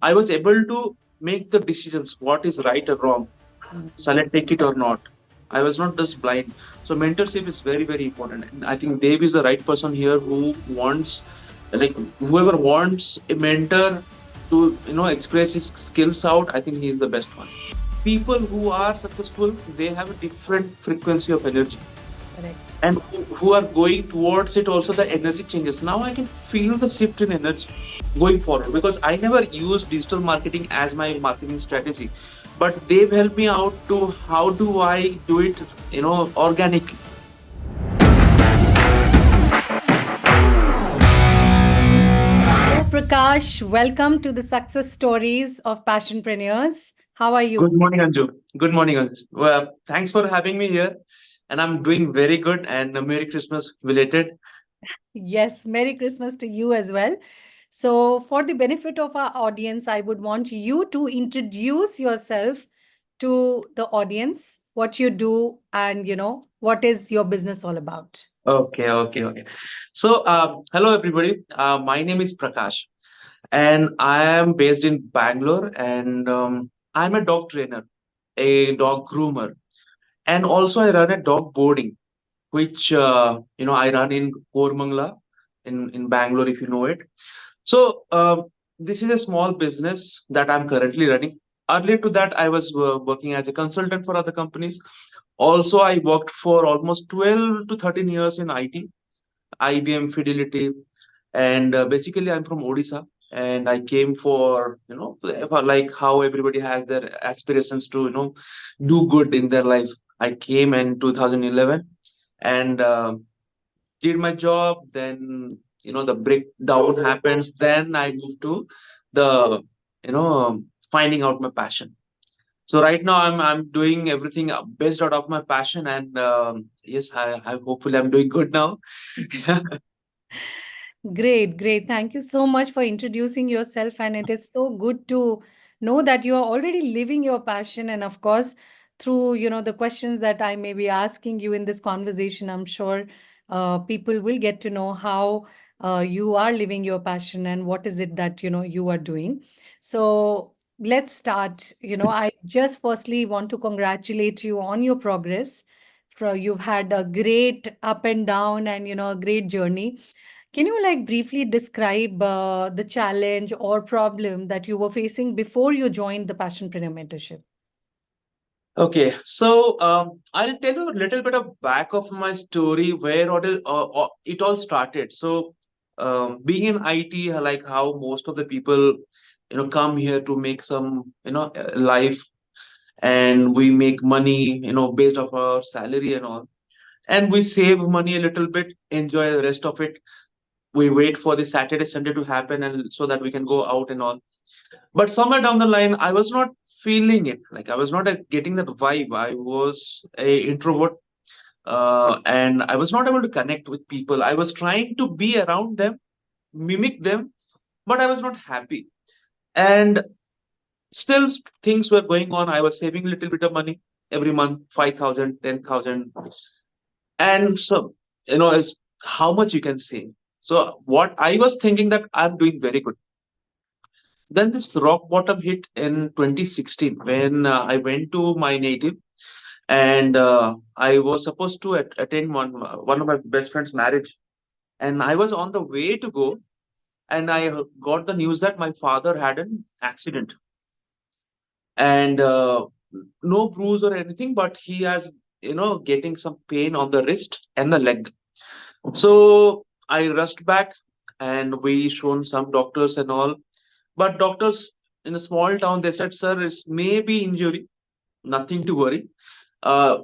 I was able to make the decisions what is right or wrong. Shall I take it or not? I was not just blind. So mentorship is very, very important. And I think Dave is the right person here who wants, like, whoever wants a mentor to, express his skills out, I think he is the best one. People who are successful, they have a different frequency of energy. Correct. And who are going towards it also, the energy changes. Now I can feel the shift in energy going forward because I never used digital marketing as my marketing strategy, but they've helped me out to how do I do it, organically. Hello, Prakash. Welcome to the success stories of Passionpreneurs. How are Good you? morning, Anju. Good morning, Anju. Well, thanks for having me here, and I'm doing very good, and Merry Christmas belated. Yes, Merry Christmas to you as well. So, for the benefit of our audience, I would want you to introduce yourself to the audience, what you do, and what is your business all about. Okay. So hello everybody, my name is Prakash, and I am based in Bangalore, and I'm a dog trainer, a dog groomer, and also I run a dog boarding, which I run in Kormangla in Bangalore, if you know it. So this is a small business that I'm currently running. Earlier to that, I was working as a consultant for other companies. Also, I worked for almost 12 to 13 years in IT, IBM, Fidelity, and basically I'm from Odisha, and I came for for like how everybody has their aspirations to do good in their life. I came in 2011 and did my job. Then the breakdown happens. Then I moved to the finding out my passion. So right now I'm doing everything based out of my passion, and yes, I hopefully I'm doing good now. Great, great. Thank you so much for introducing yourself. And it is so good to know that you are already living your passion. And of course, through the questions that I may be asking you in this conversation, I'm sure people will get to know how you are living your passion and what is it that you are doing. So let's start. I just firstly want to congratulate you on your progress. You've had a great up and down and a great journey. Can you like briefly describe the challenge or problem that you were facing before you joined the Passionpreneur mentorship? Okay, so I'll tell you a little bit of back of my story where it all started. So, being in IT, like how most of the people, come here to make some, life, and we make money, based off our salary and all, and we save money a little bit, enjoy the rest of it. We wait for the Saturday, Sunday to happen, and so that we can go out and all. But somewhere down the line, I was not feeling it. Like I was not getting that vibe. I was a introvert, and I was not able to connect with people. I was trying to be around them, mimic them, but I was not happy. And still, things were going on. I was saving a little bit of money every month, 5,000, 10,000, and so is how much you can save. So what I was thinking that I'm doing very good. Then this rock bottom hit in 2016 when I went to my native, and I was supposed to attend one of my best friend's marriage, and I was on the way to go, and I got the news that my father had an accident, and no bruise or anything, but he has getting some pain on the wrist and the leg. So I rushed back, and we shown some doctors and all. But doctors in a small town, they said, sir, it's maybe injury, nothing to worry.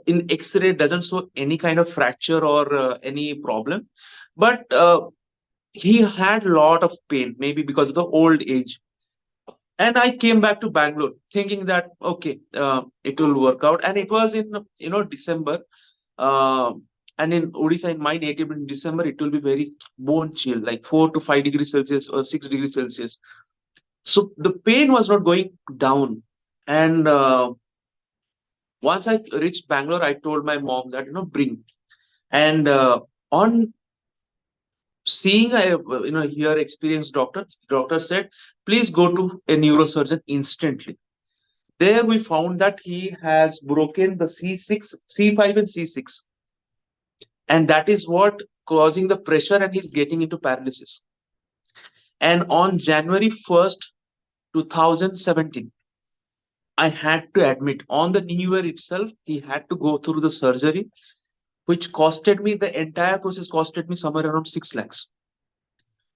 In X-ray, doesn't show any kind of fracture or any problem. But he had a lot of pain, maybe because of the old age. And I came back to Bangalore thinking that, okay, it will work out. And it was in, December. Uh, and in Odisha, in my native, in December, it will be very bone chill, like 4 to 5 degrees Celsius or 6 degrees Celsius. So the pain was not going down. And once I reached Bangalore, I told my mom that, bring. And on Seeing a here experienced doctor said, please go to a neurosurgeon instantly. There we found that he has broken the C6, C5 and C6, and that is what causing the pressure, and he's getting into paralysis. And on January 1st, 2017, I had to admit on the new year itself, he had to go through the surgery, which costed me, the entire process costed me somewhere around 6 lakhs.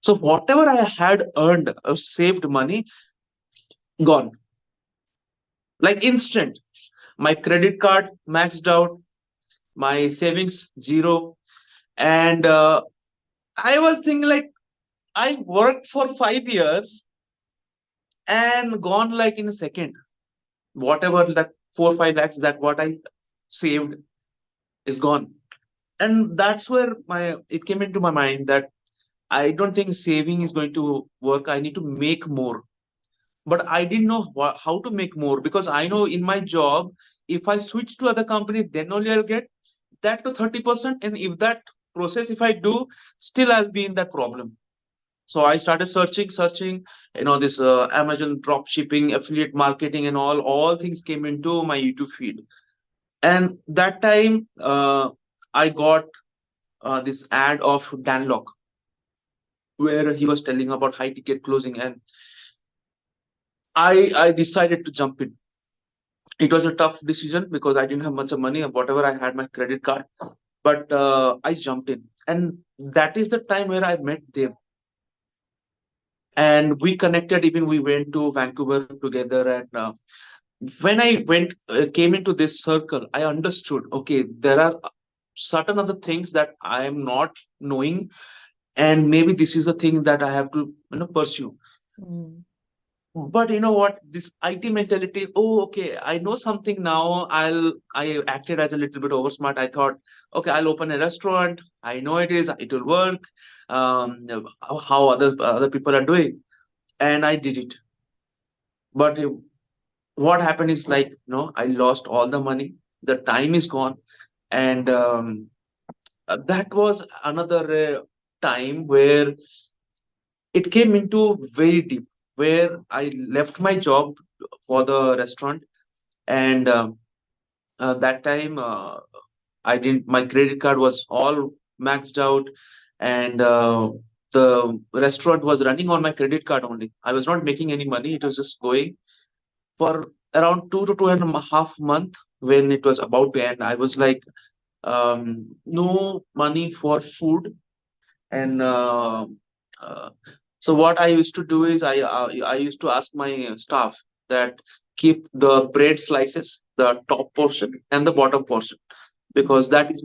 So whatever I had earned or saved money, gone like instant. My credit card maxed out, my savings zero, and I was thinking like I worked for 5 years and gone like in a second. Whatever that 4 5 lakhs that what I saved is gone, and that's where my it came into my mind that I don't think saving is going to work. I need to make more, but I didn't know how to make more, because I know in my job, if I switch to other company, then only I'll get that to 30%. And if that process, if I do, still I'll be in that problem. So I started searching, this Amazon drop shipping, affiliate marketing, and all things came into my YouTube feed. And that time, I got this ad of Danlock, where he was telling about high ticket closing, and I decided to jump in. It was a tough decision because I didn't have much of money, and whatever I had, my credit card. But I jumped in, and that is the time where I met them, and we connected. Even we went to Vancouver together, and when I went came into this circle, I understood. Okay, there are certain other things that I am not knowing, and maybe this is the thing that I have to pursue. Mm. But you know what? This IT mentality, oh, okay, I know something now. I acted as a little bit oversmart. I thought, okay, I'll open a restaurant. I know it will work. How other people are doing. And I did it. But what happened is like, I lost all the money. The time is gone. And that was another time where it came into very deep, where I left my job for the restaurant. And that time, I didn't, my credit card was all maxed out, and the restaurant was running on my credit card only. I was not making any money. It was just going for around 2 to 2.5 months. When it was about to end, I was like, no money for food. And uh, so what I used to do is I used to ask my staff that keep the bread slices, the top portion and the bottom portion, Mm. because that is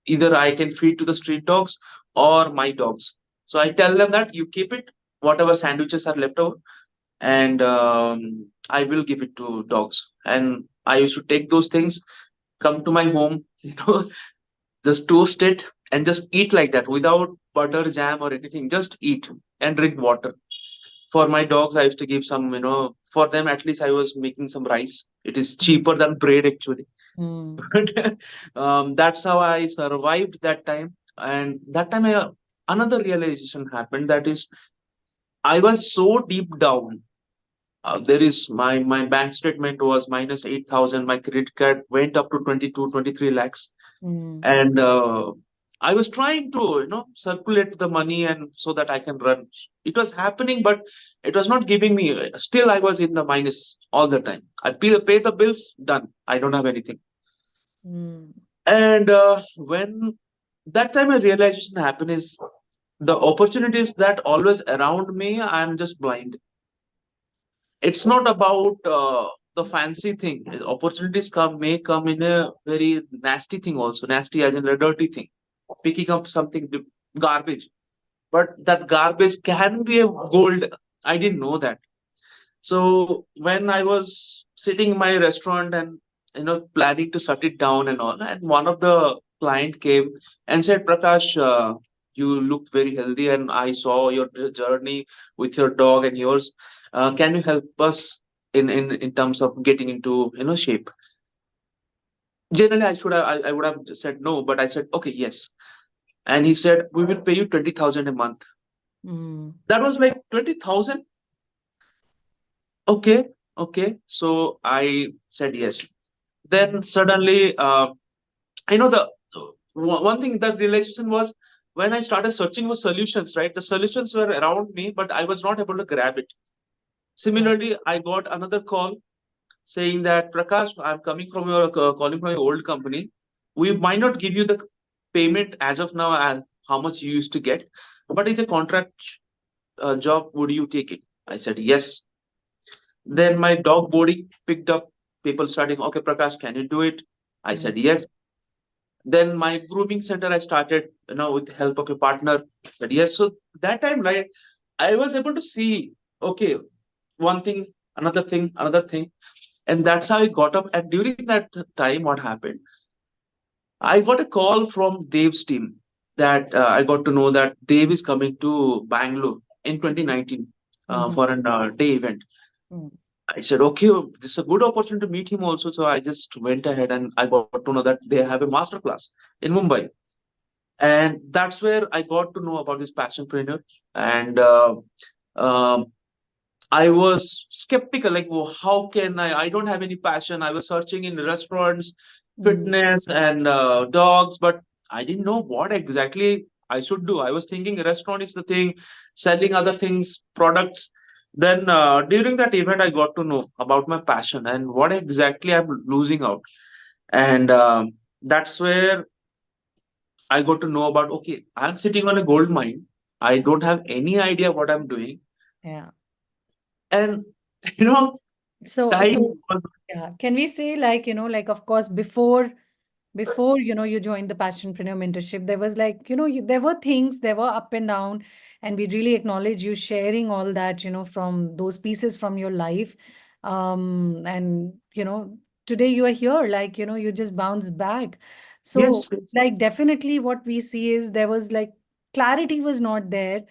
either I can feed to the street dogs or my dogs. So I tell them that you keep it, whatever sandwiches are left over, and I will give it to dogs. And I used to take those things, come to my home, just toast it and just eat like that without butter, jam, or anything. Just eat and drink water. For my dogs, I used to give some, for them at least I was making some rice. It is cheaper than bread actually. Mm. But that's how I survived that time. And that time, another realization happened. That is, I was so deep down. There is my bank statement was minus 8,000. My credit card went up to 22, 23 lakhs, Mm. and I was trying to circulate the money and so that I can run. It was happening, but it was not giving me. Still, I was in the minus all the time. I pay the bills, done. I don't have anything. Mm. And when that time a realization happened is the opportunities that always around me, I'm just blind. It's not about the fancy thing. Opportunities may come in a very nasty thing also. Nasty as in a dirty thing. Picking up something garbage. But that garbage can be a gold. I didn't know that. So when I was sitting in my restaurant and planning to shut it down and all, and one of the client came and said, Prakash, you look very healthy, and I saw your journey with your dog and yours. Can you help us in terms of getting into shape? Generally, I would have said no, but I said okay, yes. and he said, "We will pay you 20,000 a month." Mm. That was like 20,000. Okay, okay. So I said yes. Mm. Then suddenly, I know one thing that realization was when I started searching for solutions, right? The solutions were around me, but I was not able to grab it. Yeah. Similarly, I got another call saying that, Prakash, I'm coming from your calling from your old company. We might not give you the payment as of now as how much you used to get, but it's a contract job. Would you take it? I said yes. Mm. Then my dog boarding picked up. People starting, okay, Prakash, can you do it? I Mm. said yes. Then my grooming center I started, with the help of a partner. Said yes. So that time, like, I was able to see, okay, one thing, another thing, and that's how I got up. And during that time, what happened? I got a call from Dev's team that I got to know that Dev is coming to Bangalore in 2019 Mhm. for an day event. Mm. I said, okay, this is a good opportunity to meet him also. So I just went ahead and I got to know that they have a master class in Mumbai. And that's where I got to know about this passionpreneur. And um, I was skeptical, like, well, how can I? I don't have any passion. I was searching in restaurants, Mm. fitness, and dogs, but I didn't know what exactly I should do. I was thinking restaurant is the thing, selling other things, products. Then during that event, I got to know about my passion and what exactly I'm losing out. And that's where I got to know about, okay, I'm sitting on a gold mine. I don't have any idea what I'm doing. Yeah. And, you know, So time was, yeah, can we say like, like of course before you joined the Passionpreneur mentorship, there was like, there were things, there were up and down, and we really acknowledge you sharing all that, from those pieces from your life. And today you are here, like, you just bounce back. So yes, yes, like definitely what we see is there was like clarity was not there.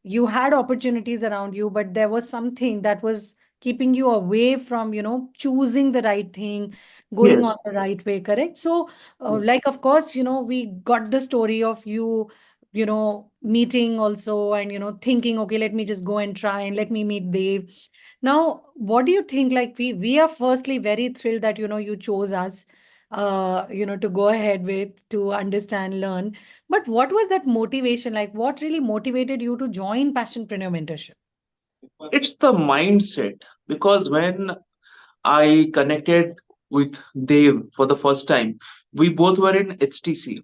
You had opportunities around you, but there was something that was keeping you away from, choosing the right thing, going on yes. the right way, correct? So like of course we got the story of you meeting also, and thinking, okay, let me just go and try and let me meet Dave. Now what do you think, like we are firstly very thrilled that you chose us to go ahead with, to understand, learn. But what was that motivation, like what really motivated you to join Passionpreneur mentorship? It's the mindset because when I connected with Dave for the first time, we both were in HTC.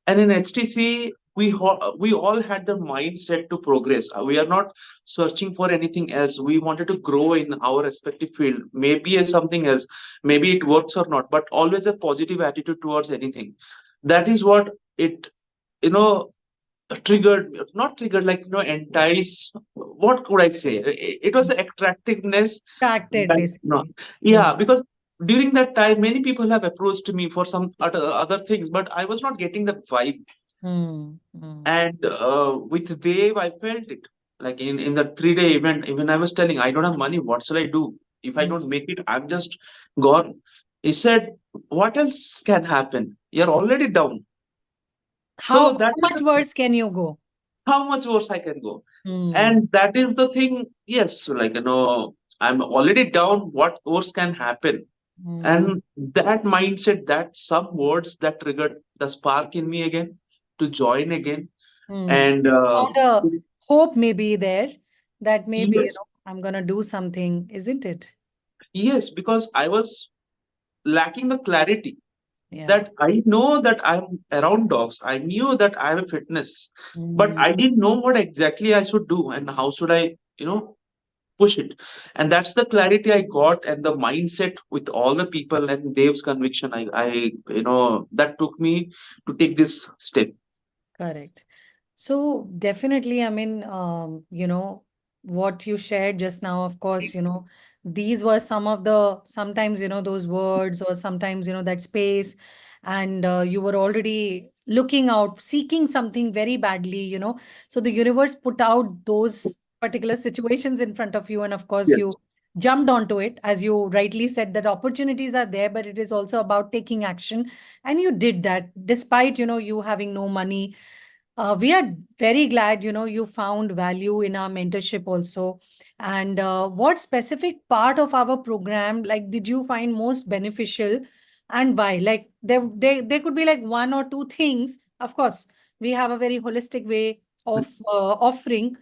And in HTC, we all had the mindset to progress. We are not searching for anything else. We wanted to grow in our respective field, maybe as something else, maybe it works or not, but always a positive attitude towards anything. That is what it, you know, triggered, not triggered, like, entice. What could I say? It was the attractiveness Attracted that, no, basically. yeah, because during that time, many people have approached me for some other things, but I was not getting that vibe. Mm, mm, And with Dev, I felt it. Like in the 3 day event, even I was telling, I don't have money. What shall I do? If I mm. don't make it, I'm just gone. He said, what else can happen? You're already down. How So that is much worse can you go? how much worse I can go. Mm, And that is the thing. Yes, like, I'm already down. What worse can happen? mm, And that mindset, that some words that triggered the spark in me again to join again. mm. And Found a hope maybe there, that maybe, yes, I'm gonna do something, isn't it? yes, because I was lacking the clarity Yeah. that I know that I'm around dogs. I knew that I have a fitness, but Mm, I didn't know what exactly I should do and how should I, push it. And that's the clarity I got and the mindset with all the people and Dev's conviction. That took me to take this step. correct. So definitely, I mean, what you shared just now, of course, these were some of the sometimes, those words, or sometimes, that space, and you were already looking out, seeking something very badly, So the universe put out those particular situations in front of you, and of course, Yes. you jumped onto it, as you rightly said, that opportunities are there, but it is also about taking action, and you did that despite, you having no money. We are very glad, you found value in our mentorship also. And what specific part of our program, like, did you find most beneficial and why? Like, there could be like one or two things. Of course, we have a very holistic way of offering,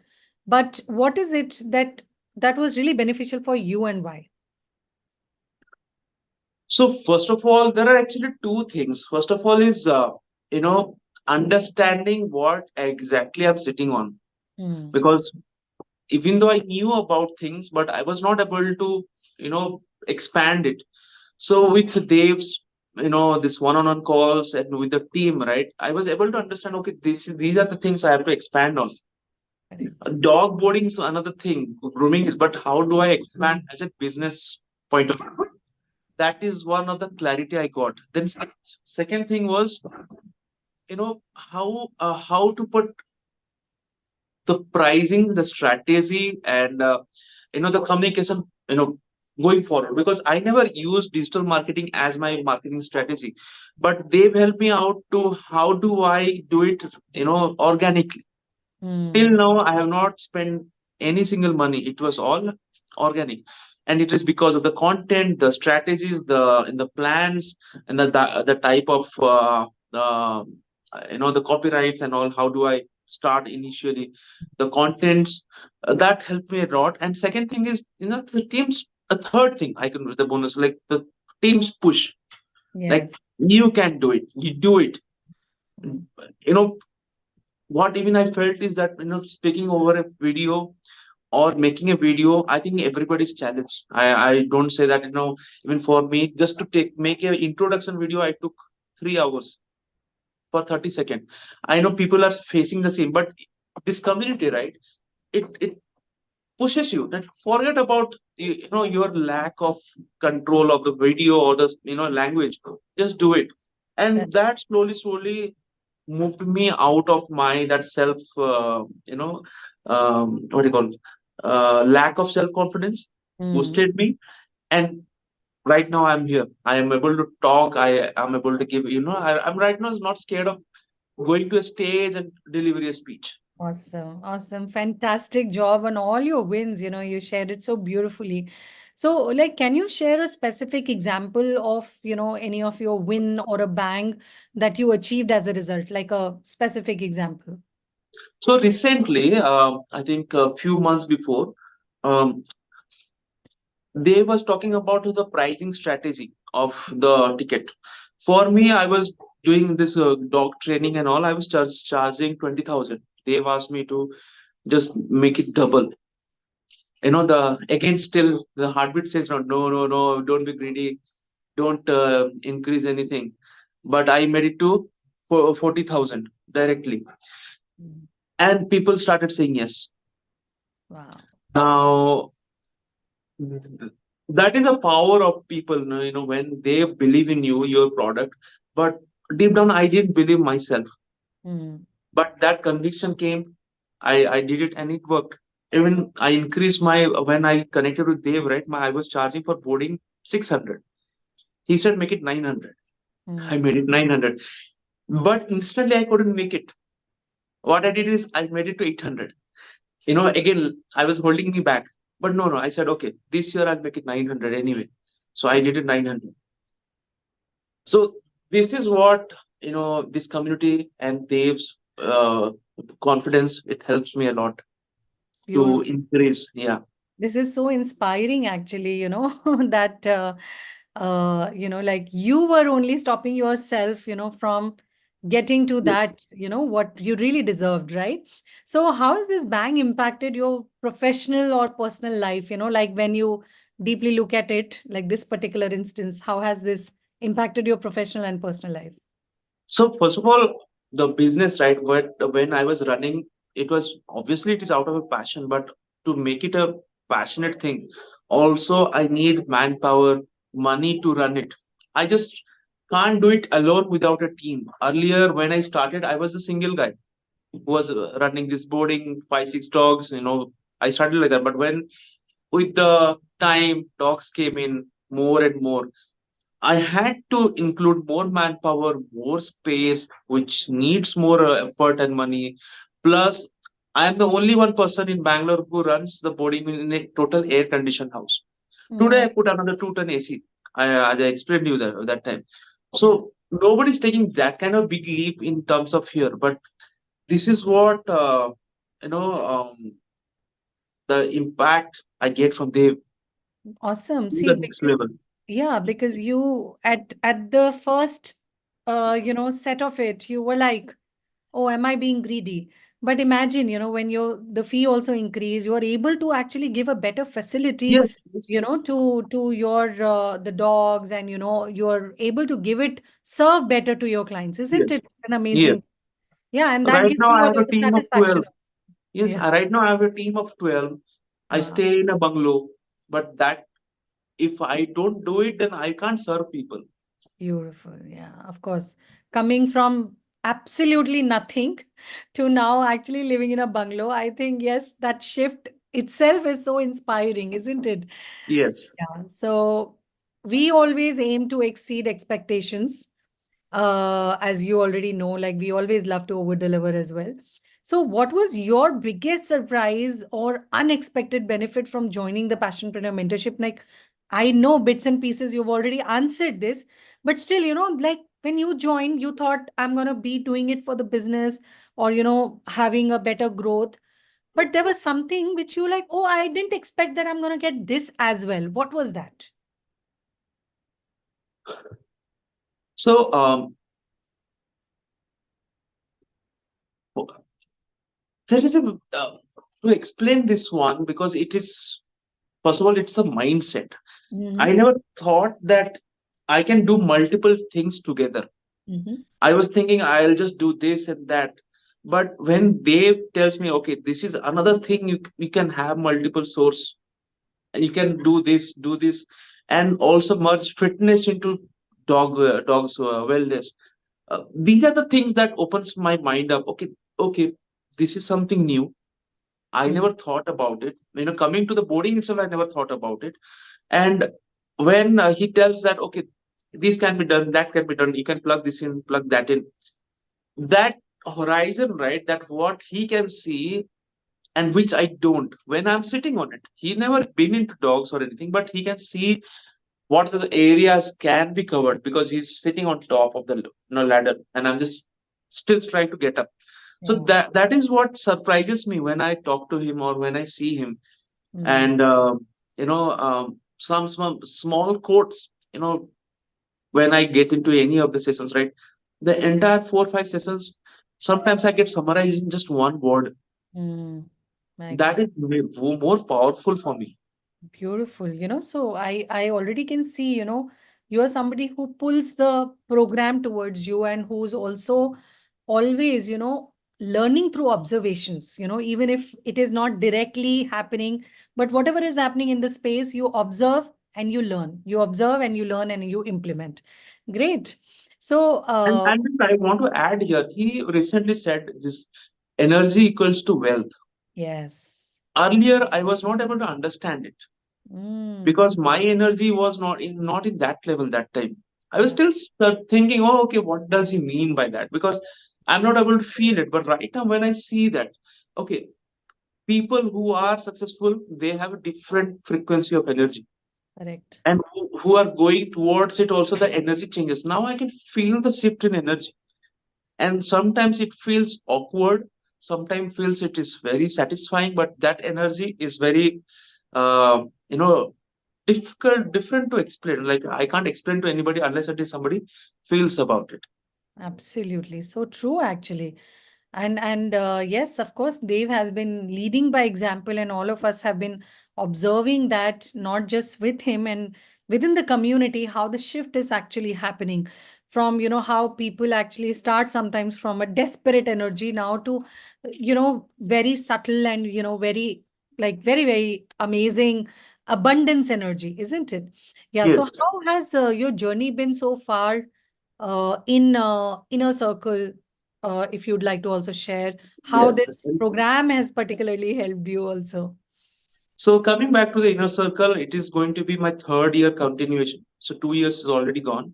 but what is it that was really beneficial for you and why? So first of all, there are actually two things. First of all is you know understanding what exactly I'm sitting on, Hmm. because even though I knew about things, but I was not able to expand it. So with Dev's this one-on-one calls and with the team, right, I was able to understand, okay, these are the things I have to expand on. Correct. Dog boarding is another thing, grooming is, but how do I expand as a business point of view? That is one of the clarity I got. Then second thing was, how to put the pricing, the strategy, and the communication, going forward. Because I never used digital marketing as my marketing strategy, but they've helped me out to how do I do it, organically. Till Hmm. now, I have not spent any single money. It was all organic, and it is because of the content, the strategies, the plans, and the type of the copyrights and all. How do I start initially? The contents that helped me a lot. And second thing is, the teams. A third thing I can do the bonus, like the teams push. Like, Yes. you can do it. You do it. Hmm. You know what even I felt is that speaking over a video or making a video, I think everybody's challenged. I don't say that, even for me, just to make an introduction video, I took 3 hours for 30 seconds. I know people are facing the same, but this community, right? It pushes you that forget about your lack of control of the video or the language. Just do it. And that slowly moved me out of my that self what do you call, lack of self confidence, Hmm. boosted me. And right now I'm here, I am able to talk, I am able to give, I'm right now not scared of going to a stage and deliver a speech. Awesome. Awesome. Fantastic job on all your wins. You shared it so beautifully. So, like, can you share a specific example of, any of your win or a bang that you achieved as a result, like a specific example? So recently, I think a few months before, um, they was talking about the pricing strategy of the ticket. For me, I was doing this dog training and all. I was charging 20,000. They've asked me to just make it double. The again still the heartbeat says no, no, no, no. Don't be greedy. Don't increase anything. But I made it to 40,000 directly, Mm. and people started saying yes. Wow. Now that is the power of people, when they believe in you, your product. But deep down, I didn't believe myself. Mm. But that conviction came. I did it and it worked. Even I increased my when I connected with Dave, right? I was charging for boarding 600. He said make it 900. I Mm. made it 900. But instantly I couldn't make it. What I did is I made it to 800. Again, I was holding me back. But no, no, I said, okay, this year I'll make it 900 anyway. So I did it 900. So this is what, this community and Dave's confidence, it helps me a lot to Beautiful. increase. Yeah. This is so inspiring, actually, that, like you were only stopping yourself, from getting to Yes. that, what you really deserved, right? So, how has this bang impacted your professional or personal life? Like when you deeply look at it, like this particular instance, how has this impacted your professional and personal life? So first of all, the business, right? When I was running, it was obviously it is out of a passion, but to make it a passionate thing, also I need manpower, money to run it. I just can't do it alone without a team. Earlier, when I started, I was a single guy who was running this boarding, 5, 6 dogs. I started like that. But when with the time, dogs came in more and more. I had to include more manpower, more space, which needs more effort and money. Plus, I am the only one person in Bangalore who runs the boarding mill in a total air conditioned house. Today, Mm, I put another 2-ton AC, as I explained to you that time. yeah. So, nobody's taking that kind of big leap in terms of here. But this is what, you know, the impact I get from the to Awesome. the See, next because level. yeah, because you at the first set of it, you were like, oh, am I being greedy? But imagine, when the fee also increase, you are able to actually give a better facility, Yes, yes, to your the dogs, and you're able to give it serve better to your clients, isn't yes, it an yes. amazing? Yeah, and that Right gives now, you I a have lot a of team of satisfaction. 12. Yes, Yeah. right now I have a team of 12. I Wow. stay in a bungalow, but that if I don't do it, then I can't serve people. Beautiful. Yeah, of course. Coming from absolutely nothing to now actually living in a bungalow, I think, yes, that shift itself is so inspiring, isn't it? Yes. Yeah. So we always aim to exceed expectations, as you already know, like we always love to over deliver as well. So what was your biggest surprise or unexpected benefit from joining the Passionpreneur mentorship? Like, I know bits and pieces you've already answered this, but still, like when you joined, you thought I'm going to be doing it for the business, or having a better growth, but there was something which you like, oh, I didn't expect that I'm going to get this as well. What was that? So, there is a to explain this one because it is first of all, it's a mindset. I Mm-hmm. never thought that I can do multiple things together. Mm-hmm. I was thinking I'll just do this and that. But when Dave tells me, okay, this is another thing you can have multiple source, you can do this, and also merge fitness into dogs wellness. These are the things that opens my mind up. Okay, okay, this is something new. I Mm-hmm. never thought about it. Coming to the boarding itself, I never thought about it. And when he tells that, okay, this can be done, that can be done, you can plug this in, plug that in. That horizon, right? That what he can see and which I don't when I'm sitting on it. He never been into dogs or anything, but he can see what the areas can be covered because he's sitting on top of the ladder, and I'm just still trying to get up. So Yeah. that is what surprises me when I talk to him or when I see him. Mm. And some small quotes. When I get into any of the sessions, right, the entire 4 or 5 sessions, sometimes I get summarized in just one word. Mm. My That God. is more powerful for me. Beautiful. So I already can see, you are somebody who pulls the program towards you, and who's also always, learning through observations, even if it is not directly happening, but whatever is happening in the space, you observe and you learn. You observe and you learn and you implement. Great. So, And then I want to add here, he recently said this energy equals to wealth. yes. Earlier, I was not able to understand it Mm. because my energy was not in that level that time. I was Yeah. still thinking, oh, okay, what does he mean by that? Because I'm not able to feel it. But right now, when I see that, okay, people who are successful, they have a different frequency of energy, Correct. and who are going towards it, also the energy changes. Now I can feel the shift in energy, and sometimes it feels awkward, sometimes feels it is very satisfying, but that energy is very uh, you know different to explain. Like I can't explain to anybody unless it is somebody feels about it. Absolutely. So true, actually. And yes, of course, Dave has been leading by example, and all of us have been observing that, not just with him and within the community, how the shift is actually happening from, how people actually start sometimes from a desperate energy now to, very subtle and, very, like, very, very amazing abundance energy, isn't it? Yeah. So Yes, how has your journey been so far in inner circle? If you'd like to also share how yes. this program has particularly helped you also. So coming back to the inner circle, it is going to be my third year continuation. So 2 years is already gone,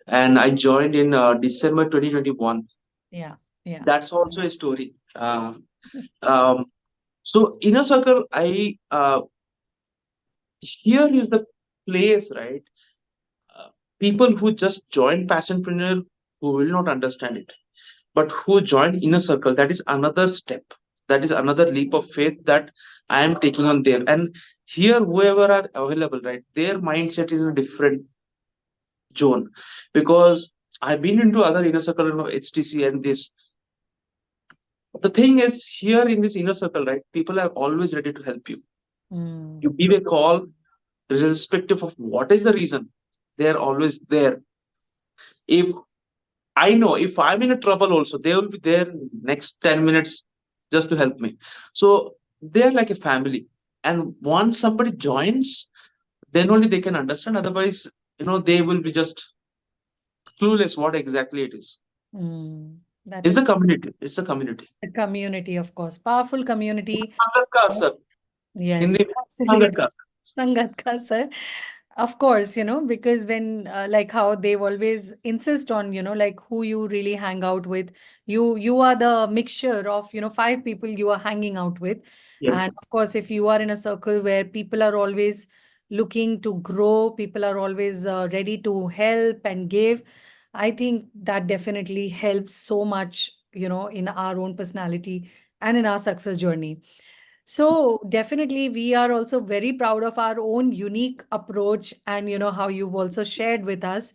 and I joined in December 2021. Yeah, yeah. That's also a story. Um, so inner circle, I here is the place, right? Uh, People who just join Passionpreneur who will not understand it, but who join inner circle, that is another step. That is another leap of faith that I am taking on there. And here, whoever are available, right, their mindset is in a different zone, because I've been into other inner circle, HTC and this. The thing is, here in this inner circle, right, people are always ready to help you. Mm, You give a call, irrespective of what is the reason, they are always there. If I know if I'm in a trouble, also they will be there next 10 minutes just to help me. So they're like a family. And once somebody joins, then only they can understand. Otherwise, they will be just clueless what exactly it is. mm. That It's a is community. It's a community. a community, of course. Powerful community. संगत का असर, Hindi Yes, में संगत absolutely. का असर. Sangat ka, sir. Of course, because when like how they always insist on, like who you really hang out with. You are the mixture of, five people you are hanging out with. Yeah. And of course, if you are in a circle where people are always looking to grow, people are always ready to help and give, I think that definitely helps so much, in our own personality and in our success journey. So definitely we are also very proud of our own unique approach and how you've also shared with us.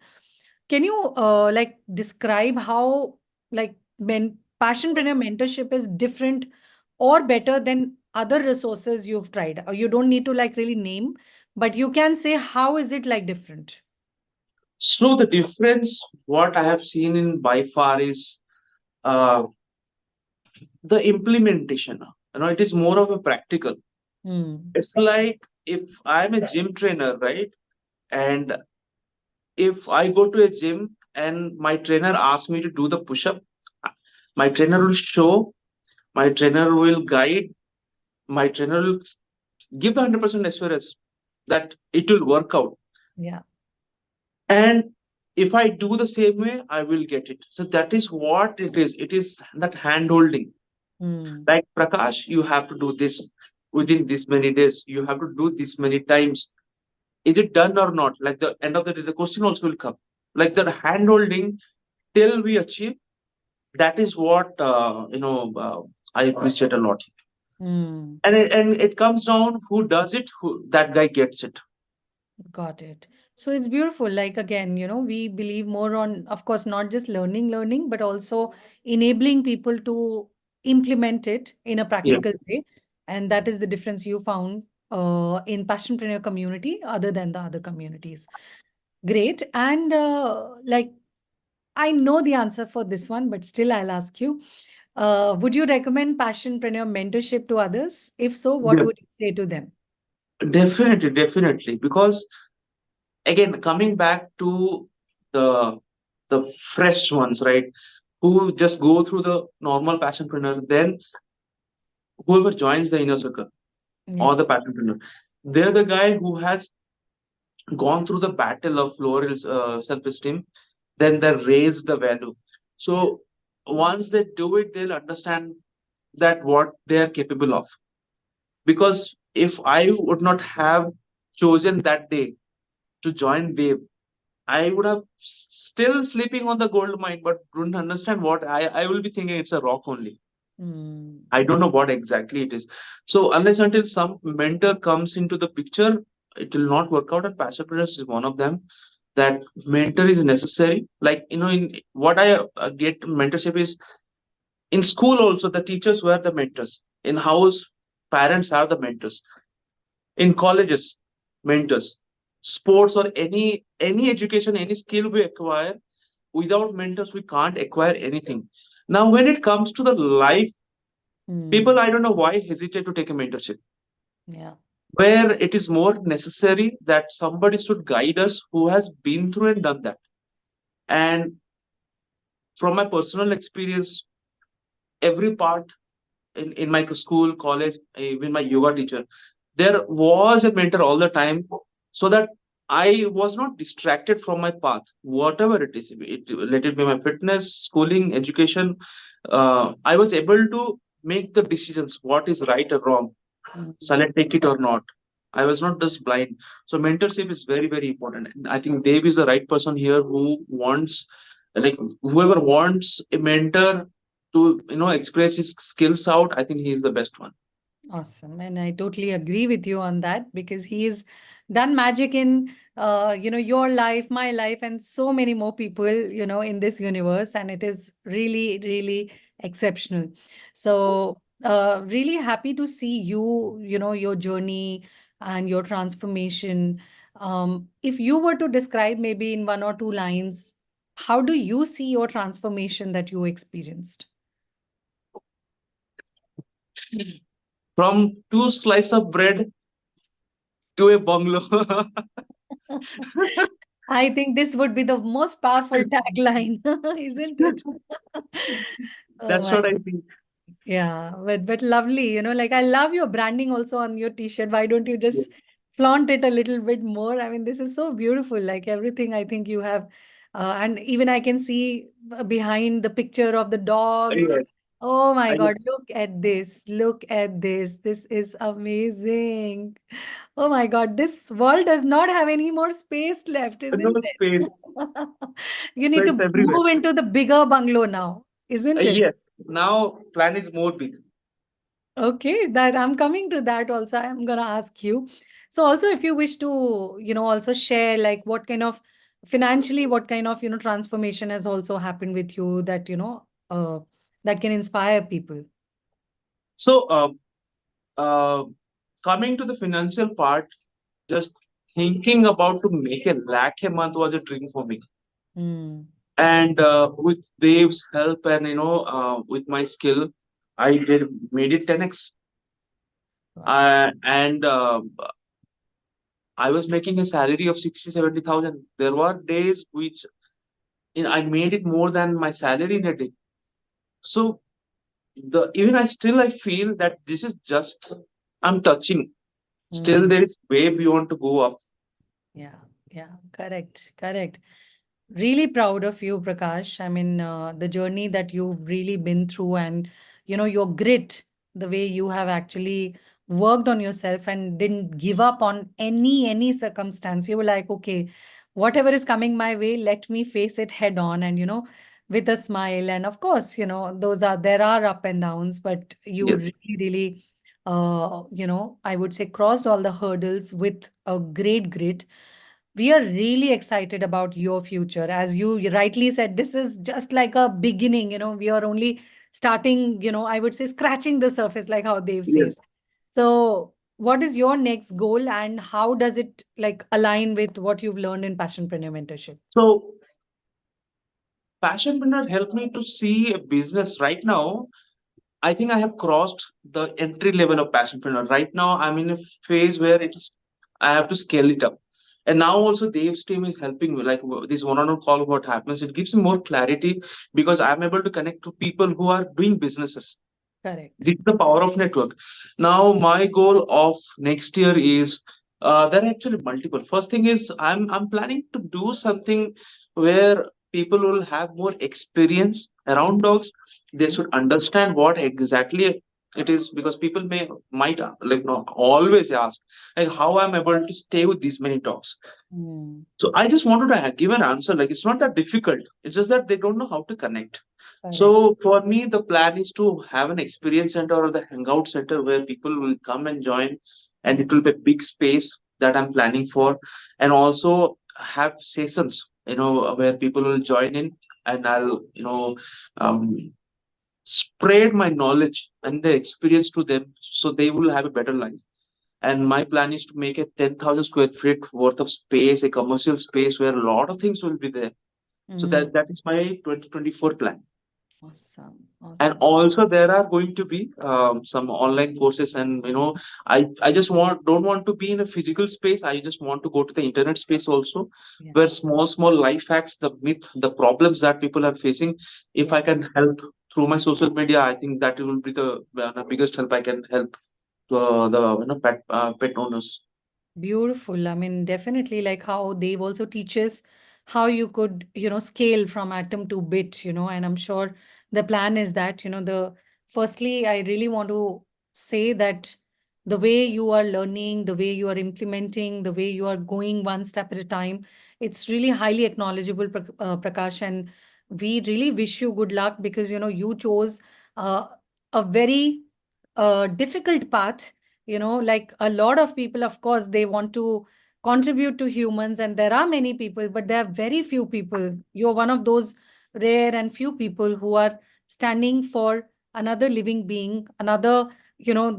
Can you like describe how like passionpreneur mentorship is different or better than other resources you've tried? Or you don't need to like really name, but you can say how is it like different? So the difference, what I have seen in by far is uh, the implementation. It is more of a practical. Hmm. It's like if I'm a gym trainer, right? And if I go to a gym and my trainer asks me to do the push up, my trainer will show, my trainer will guide, my trainer will give the 100% assurance that it will work out. Yeah. And if I do the same way, I will get it. So that is what it is. It is that hand holding. Hmm. Like Prakash, you have to do this within this many days. You have to do this many times. Is it done or not? Like the end of the day, the question also will come. Like the hand holding till we achieve. That is what I appreciate a lot. Hmm. And it comes down who does it, who that guy gets it. Got it. So it's beautiful. Like again, we believe more on, of course, not just learning, but also enabling people to implement it in a Yeah. practical way. And that is the difference you found in Passionpreneur community other than the other communities. Great. And like I know the answer for this one, but still I'll ask you. Would you recommend Passionpreneur mentorship to others? If so, what would you say to them? Definitely, definitely. Because again, coming back to the the fresh ones, right? Who just go through the normal passionpreneur, then whoever joins the inner circle Yeah. or the passionpreneur, they're the guy who has gone through the battle of lower self-esteem, then they raise the value. Yeah. So once they do it, they'll understand that what they are capable of. Because if I would not have chosen that day to join Wave, I would have still sleeping on the gold mine, but don't understand what I will be thinking it's a rock only. Mm, I don't know what exactly it is. So unless until some mentor comes into the picture, it will not work out. And Passionpreneur is one of them. That mentor is necessary. Like in what I get mentorship is in school also the teachers were the mentors. In house, parents are the mentors. In colleges, mentors. Sports or any education, any skill we acquire, without mentors we can't acquire anything. Now when it comes to the life, people mm, I don't know why hesitate to take a mentorship, yeah. where it is more necessary that somebody should guide us who has been through and done that. And from my personal experience, every part in my school, college, even my yoga teacher, there was a mentor all the time, so that I was not distracted from my path, whatever it is. Let it be my fitness, schooling, education. I was able to make the decisions what is right or wrong. Mm. Shall I take it or not? I was not just blind. So mentorship is very, very important. And I think Dave is the right person here who wants, like, whoever wants a mentor to, express his skills out. I think he is the best one. Awesome. And I totally agree with you on that because he's done magic in your life, my life, and so many more people, in this universe. And it is really, really exceptional. So really happy to see you, your journey and your transformation. If you were to describe maybe in one or two lines, how do you see your transformation that you experienced? From two slices of bread to a bungalow. I think this would be the most powerful tagline, isn't it? Oh That's my, what I think. yeah, but lovely, like I love your branding also on your t-shirt. Why don't you Yeah. just flaunt it a little bit more? I mean, this is so beautiful. Like everything I think you have, and even I can see behind the picture of the dogs. Yes. Oh my I God, look at this. Look at this. This is amazing. Oh my God, this world does not have any more space left, no isn't space. it? You So need to it's everywhere. move into the bigger bungalow now, isn't it? Yes. Now plan is more big. Okay, that I'm coming to that also. I'm gonna ask you. So also if you wish to, also share like what kind of financially, what kind of, transformation has also happened with you that, that can inspire people. So uh, coming to the financial part, just thinking about to make a lakh a month was a dream for me. Hmm. And with Dave's help and with my skill, I did made it 10x. Wow. And I was making a salary of 60, 70,000. There were days which I made it more than my salary in a day. So the even I feel that this is just I'm touching. Still, Hmm. there is way beyond to go up. Yeah, yeah, correct, correct. Really proud of you, Prakash. I mean, the journey that you've really been through and, your grit, the way you have actually worked on yourself and didn't give up on any circumstance. You were like, okay, whatever is coming my way, let me face it head on and, with a smile. And of course, there are up and downs, but you Yes. really, really, I would say crossed all the hurdles with a great grit. We are really excited about your future. As you rightly said, this is just like a beginning. We are only starting, I would say scratching the surface, like how Dave says. Yes. So, what is your next goal and how does it like align with what you've learned in Passionpreneur mentorship? So Passionpreneur helped me to see a business right now. I think I have crossed the entry level of Passionpreneur. Right now, I'm in a phase where I have to scale it up. And now also Dave's team is helping me. Like this one-on-one call, what happens, it gives me more clarity because I'm able to connect to people who are doing businesses. Correct. This is the power of network. Now, my goal of next year is there are actually multiple. First thing is I'm planning to do something where people will have more experience around dogs. They should understand what exactly it is because people might like no always ask like how I'm able to stay with these many dogs. Mm, So I just wanted to give an answer. Like it's not that difficult. It's just that they don't know how to connect. correct. So for me, the plan is to have an experience center or the hangout center where people will come and join, and it will be a big space that I'm planning for, and also have sessions, where people will join in, and I'll, um, spread my knowledge and the experience to them, so they will have a better life. And my plan is to make a 10,000 square feet worth of space, a commercial space where a lot of things will be there. So Mm, that is my 2024 plan. awesome. And Awesome. also there are going to be some online courses, and I just don't want to be in a physical space. I just want to go to the internet space also, Yeah. where small life hacks, the myth, the problems that people are facing, if I Yeah. can help through my social media, I think that will be the biggest help I can help. the pet owners. Beautiful. I mean, definitely like how they've also teaches how you could, scale from atom to bit, and I'm sure the plan is that, firstly, I really want to say that the way you are learning, the way you are implementing, the way you are going one step at a time, it's really highly acknowledgeable, Prakash. And we really wish you good luck because, you chose uh, a very difficult path. Like a lot of people, of course, they want to contribute to humans, and there are many people, but there are very few people. You're one of those rare and few people who are standing for another living being, another,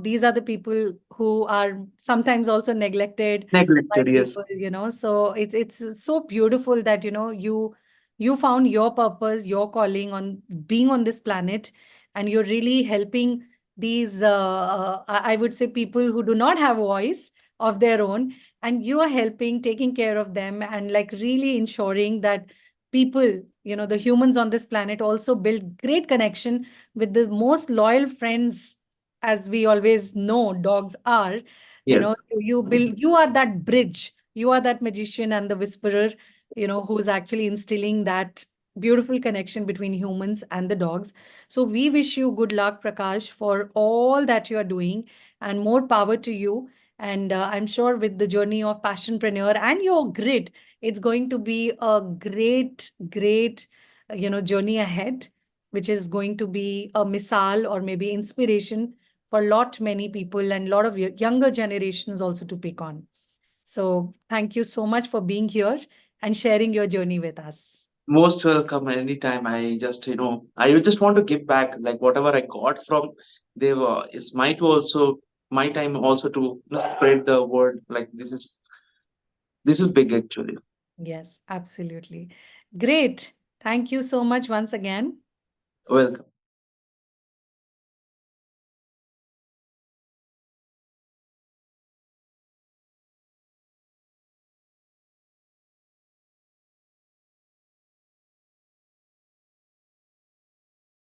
these are the people who are sometimes also neglected by Neglected, yes. people, so it's so beautiful that you found your purpose, your calling on being on this planet, and you're really helping these I would say people who do not have voice of their own, and you are helping taking care of them and like really ensuring that people, the humans on this planet also build great connection with the most loyal friends, as we always know dogs are. Yes. You build, you are that bridge, you are that magician and the whisperer, who's actually instilling that beautiful connection between humans and the dogs. So we wish you good luck, Prakash, for all that you are doing, and more power to you. And I'm sure with the journey of Passionpreneur and your grit, it's going to be a great, great, journey ahead, which is going to be a misal or maybe inspiration for lot many people and lot of younger generations also to pick on. So thank you so much for being here and sharing your journey with us. Most welcome anytime. I just want to give back, like whatever I got from they were it's my to also my time also to spread the word. Like this is big actually. Yes, absolutely. Great. Thank you so much once again. Welcome.